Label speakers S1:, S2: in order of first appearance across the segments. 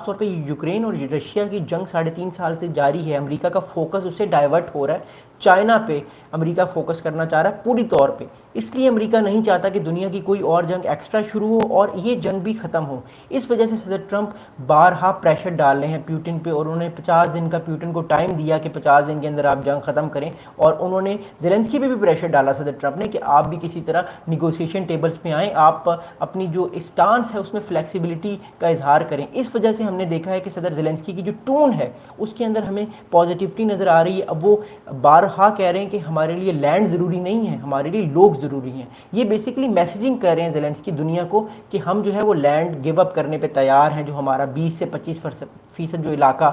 S1: तौर पे यूक्रेन और रशिया की जंग 3.5 साल से जारी है। अमेरिका का फोकस उससे डाइवर्ट हो रहा है, चाइना पे अमेरिका फोकस करना चाह रहा है पूरी तौर पे। इसलिए अमेरिका नहीं चाहता कि दुनिया की कोई और जंग एक्स्ट्रा शुरू हो और ये जंग भी ख़त्म हो। इस वजह से सदर ट्रंप बारहा प्रेशर डाल रहे हैं प्यूटिन पे, और उन्होंने 50 दिन का प्यूटिन को टाइम दिया कि 50 दिन के अंदर आप जंग ख़त्म करें। और उन्होंने ज़ेलेंस्की पे भी प्रेशर डाला सदर ट्रंप ने कि आप भी किसी तरह निगोशिएशन टेबल्स पे आएँ, आप अपनी जो स्टांस है उसमें फ्लेक्सिबिलिटी का इजहार करें। इस वजह से हमने देखा है कि सदर ज़ेलेंस्की की जो टोन है उसके अंदर हमें पॉजिटिविटी नज़र आ रही है। अब वो बारहा कह रहे हैं कि हमारे लिए लैंड ज़रूरी नहीं है, हमारे लिए लोग ज़रूरी हैं। ये बेसिकली मैसेजिंग कर रहे हैं ज़ेलेंस्की दुनिया को कि हम जो है वो लैंड गिव अप करने पे तैयार हैं, जो हमारा 20 से 25% जो इलाका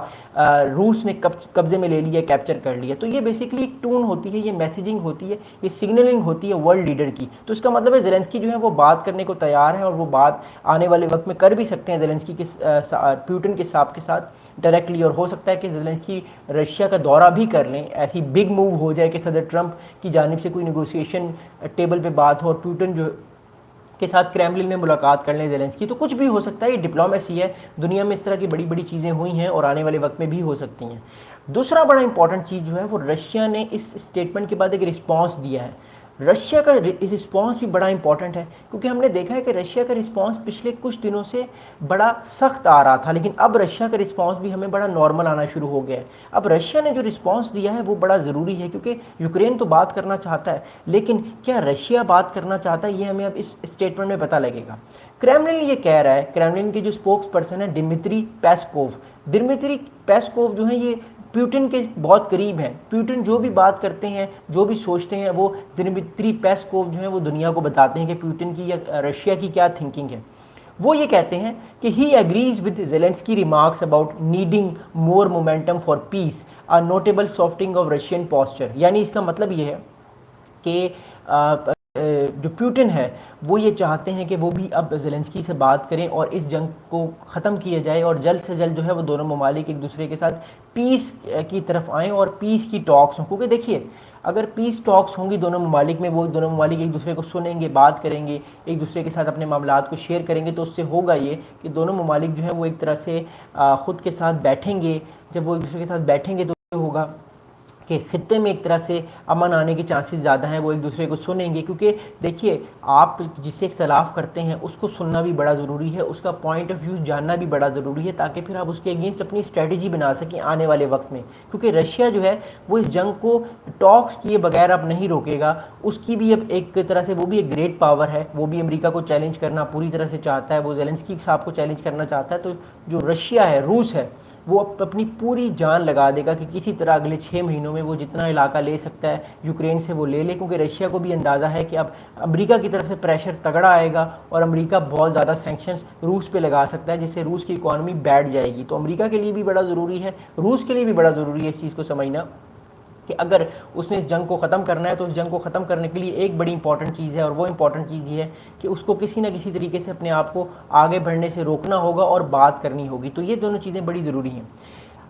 S1: रूस ने कब्जे में ले लिया, कैप्चर कर लिया। तो ये बेसिकली एक टोन होती है, ये मैसेजिंग होती है, ये सिग्नलिंग होती है वर्ल्ड लीडर की। तो इसका मतलब है ज़ेलेंस्की जो है वो बात करने को तैयार है, और वो बात आने वाले वक्त में कर भी सकते हैं ज़ेलेंस्की के प्यूटिन के साथ डायरेक्टली। और हो सकता है कि ज़ेलेंस्की रशिया का दौरा भी कर लें, ऐसी बिग मूव हो जाए कि सदर ट्रंप की जानिब से कोई नेगोशिएशन टेबल पे बात हो और प्यूटिन जो के साथ क्रेमलिन में मुलाकात कर लें ज़ेलेंस्की। तो कुछ भी हो सकता है, ये डिप्लोमेसी है, दुनिया में इस तरह की बड़ी बड़ी चीज़ें हुई हैं और आने वाले वक्त में भी हो सकती हैं। दूसरा बड़ा इंपॉर्टेंट चीज़ जो है वो रशिया ने इस स्टेटमेंट के बाद एक रिस्पॉन्स दिया है। रशिया का रिस्पॉन्स भी बड़ा इंपॉर्टेंट है, क्योंकि हमने देखा है कि रशिया का रिस्पॉन्स पिछले कुछ दिनों से बड़ा सख्त आ रहा था, लेकिन अब रशिया का रिस्पॉन्स भी हमें बड़ा नॉर्मल आना शुरू हो गया है। अब रशिया ने जो रिस्पॉन्स दिया है वो बड़ा ज़रूरी है, क्योंकि यूक्रेन तो बात करना चाहता है, लेकिन क्या रशिया बात करना चाहता है ये हमें अब इस स्टेटमेंट में पता लगेगा। क्रेमलिन ये कह रहा है, क्रेमलिन के जो स्पोक्स पर्सन है डिमित्री पेस्कोव जो है ये प्यूटिन के बहुत करीब हैं। प्यूटिन जो भी बात करते हैं, जो भी सोचते हैं, वो दिमित्री पेस्कोव जो है वो दुनिया को बताते हैं कि प्यूटिन की या रशिया की क्या थिंकिंग है। वो ये कहते हैं कि he agrees with Zelensky remarks about needing more momentum for peace, a notable softening of Russian posture. यानी इसका मतलब ये है कि जो प्यूटिन है वो ये चाहते हैं कि वो भी अब ज़ेलेंस्की से बात करें और इस जंग को ख़त्म किया जाए, और जल्द से जल्द जो है वो दोनों ममालिक एक दूसरे के साथ पीस की तरफ आएँ और पीस की टॉक्स हों। क्योंकि देखिए, अगर पीस टॉक्स होंगी दोनों ममालिक में, वो दोनों ममालिक एक दूसरे को सुनेंगे, बात करेंगे, एक दूसरे के साथ अपने मामलात को शेयर करेंगे, तो उससे होगा ये कि दोनों ममालिक जो है वो एक तरह से ख़ुद के साथ बैठेंगे। जब वो एक दूसरे के साथ बैठेंगे तो ये होगा कि खित्ते में एक तरह से अमन आने के चांसेस ज़्यादा हैं, वो एक दूसरे को सुनेंगे। क्योंकि देखिए, आप जिससे इख्तलाफ करते हैं उसको सुनना भी बड़ा ज़रूरी है, उसका पॉइंट ऑफ व्यू जानना भी बड़ा ज़रूरी है, ताकि फिर आप उसके अगेंस्ट अपनी स्ट्रेटजी बना सकें आने वाले वक्त में। क्योंकि रशिया जो है वो इस जंग को टॉक्स किए बगैर अब नहीं रोकेगा। उसकी भी अब एक तरह से वो भी एक ग्रेट पावर है, वो भी अमेरिका को चैलेंज करना पूरी तरह से चाहता है, वो ज़ेलेंस्की साहब को चैलेंज करना चाहता है। तो जो रशिया है, रूस है, वो अपनी पूरी जान लगा देगा कि किसी तरह अगले 6 महीनों में वो जितना इलाका ले सकता है यूक्रेन से वो ले ले। क्योंकि रशिया को भी अंदाज़ा है कि अब अमेरिका की तरफ से प्रेशर तगड़ा आएगा और अमेरिका बहुत ज़्यादा सैंक्शंस रूस पे लगा सकता है, जिससे रूस की इकॉनमी बैठ जाएगी। तो अमेरिका के लिए भी बड़ा ज़रूरी है, रूस के लिए भी बड़ा ज़रूरी है इस चीज़ को समझना कि अगर उसने इस जंग को ख़त्म करना है तो इस जंग को ख़त्म करने के लिए एक बड़ी इंपॉर्टेंट चीज़ है, और वो इंपॉर्टेंट चीज़ ये है कि उसको किसी ना किसी तरीके से अपने आप को आगे बढ़ने से रोकना होगा और बात करनी होगी। तो ये दोनों चीज़ें बड़ी ज़रूरी हैं।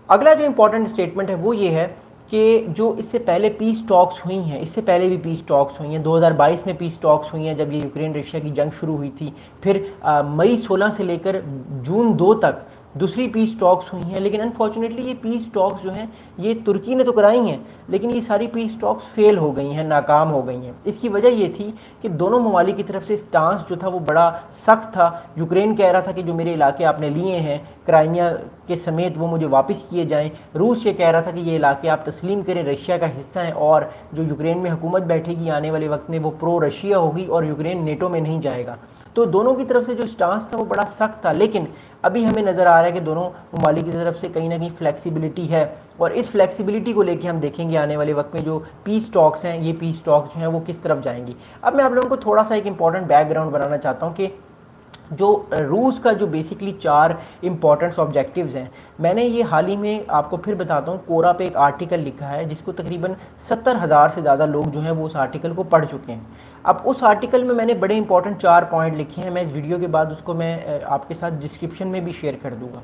S1: अगला जो इंपॉर्टेंट स्टेटमेंट है वो ये है कि जो इससे पहले पीस टॉक्स हुई हैं, इससे पहले भी पीस टॉक्स हुई हैं, 2022 में पीस टॉक्स हुई हैं जब ये यूक्रेन रशिया की जंग शुरू हुई थी। फिर मई 16 से लेकर जून 2 तक दूसरी पीस टॉक्स हुई हैं। लेकिन अनफॉर्चुनेटली ये पीस टॉक्स जो हैं ये तुर्की ने तो कराई हैं, लेकिन ये सारी पीस टॉक्स फेल हो गई हैं, नाकाम हो गई हैं। इसकी वजह ये थी कि दोनों ममालिक की तरफ से स्टांस जो था वो बड़ा सख्त था। यूक्रेन कह रहा था कि जो मेरे इलाके आपने लिए हैं क्राइमिया के समेत वो मुझे वापस किए जाएं। रूस ये कह रहा था कि ये इलाके आप तस्लीम करें, रशिया का हिस्सा हैं, और जो यूक्रेन में हुकूमत बैठेगी आने वाले वक्त में वो प्रो रशिया होगी और यूक्रेन नेटो में नहीं जाएगा। तो दोनों की तरफ से जो स्टांस था वो बड़ा सख्त था। लेकिन अभी हमें नज़र आ रहा है कि दोनों ममालिक की तरफ से कहीं ना कहीं फ्लेक्सिबिलिटी है, और इस फ्लेक्सिबिलिटी को लेके हम देखेंगे आने वाले वक्त में जो पीस टॉक्स हैं, ये पीस टॉक्स जो हैं वो किस तरफ जाएंगी। अब मैं आप लोगों को थोड़ा सा एक इंपॉर्टेंट बैकग्राउंड बनाना चाहता हूँ कि जो रूस का जो बेसिकली 4 इंपॉर्टेंट ऑब्जेक्टिव्स हैं, मैंने ये हाल ही में आपको फिर बताता हूँ, कोरा पे एक आर्टिकल लिखा है जिसको तकरीबन 70,000 से ज़्यादा लोग जो हैं वो उस आर्टिकल को पढ़ चुके हैं। अब उस आर्टिकल में मैंने बड़े इंपॉर्टेंट 4 पॉइंट लिखे हैं, मैं इस वीडियो के बाद उसको मैं आपके साथ डिस्क्रिप्शन में भी शेयर कर दूँगा।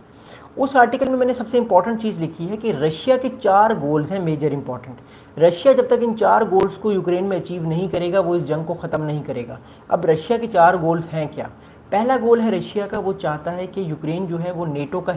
S1: उस आर्टिकल में मैंने सबसे इंपॉर्टेंट चीज़ लिखी है कि रशिया के 4 गोल्स हैं मेजर इंपॉर्टेंट। रशिया जब तक इन 4 गोल्स को यूक्रेन में अचीव नहीं करेगा वो इस जंग को ख़त्म नहीं करेगा। अब रशिया के 4 गोल्स हैं क्या? पहला गोल है रशिया का, वो चाहता है कि यूक्रेन जो है वो नेटो का